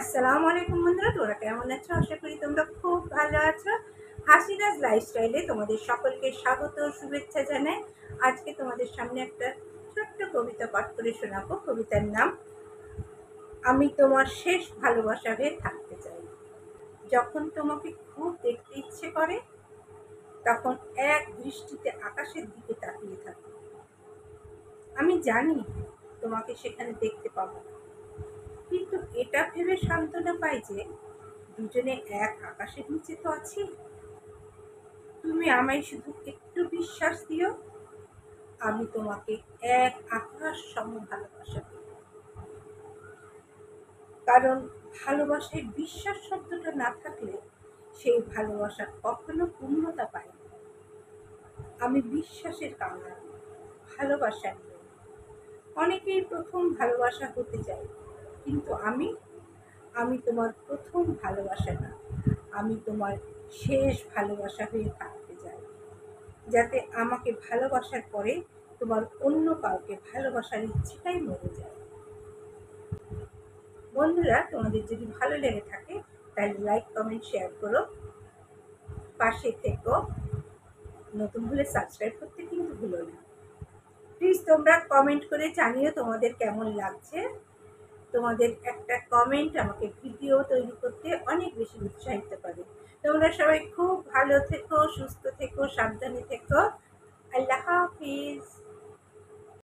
আসসালামু আলাইকুম বন্ধুরা, তোমরা কেমন আছো? আশা করি তোমরা খুব ভালো আছো। হাসিনাজ লাইফস্টাইলে তোমাদের সকলকে স্বাগত শুভেচ্ছা জানাই। আজকে তোমাদের সামনে একটা ছোট্ট কবিতা পাঠ করে শোনাবো। কবিতার নাম আমি তোমার শেষ ভালোবাসা হয়ে থাকতে চাই। যখন তোমাকে খুব দেখতে ইচ্ছে করে, তখন এক দৃষ্টিতে আকাশের দিকে তাকিয়ে থাকো। আমি জানি তোমাকে সেখানে দেখতে পাবো না, কিন্তু এটা ভেবে সান্ত্বনা পাই যে দুজনে এক আকাশের নিচে তো আছি। তুমি আমায় শুধু একটু বিশ্বাস দিও, আমি তোমাকে এক আকাশ সম ভালোবাসা দেব। কারণ ভালোবাসায় বিশ্বাস শব্দটা না থাকলে সেই ভালোবাসা কখনো পূর্ণতা পায় না। আমি বিশ্বাসের কামনা, ভালোবাসার নই। অনেকেই প্রথম ভালোবাসা হতে চায়, কিন্তু আমি তোমার প্রথম ভালোবাসা না, আমি তোমার শেষ ভালোবাসা হয়ে থাকতে চাই। যাতে আমাকে ভালোবাসার পরে তোমার অন্য কাউকে ভালোবাসার ইচ্ছেটাই মরে যায়। বন্ধুরা, তোমাদের যদি ভালো লেগে থাকে তাহলে লাইক কমেন্ট শেয়ার করো, পাশে থেকো। নতুন হলে সাবস্ক্রাইব করতে কিন্তু ভুলো না। প্লিজ তোমরা কমেন্ট করে জানিও তোমাদের কেমন লাগছে। তোমাদের একটা কমেন্ট আমাকে ভিডিও তৈরি করতে অনেক বেশি উৎসাহিত করে। তোমরা সবাই খুব ভালো থেকো, সুস্থ থেকো, সাবধানে থেকো। আল্লাহ হাফিজ।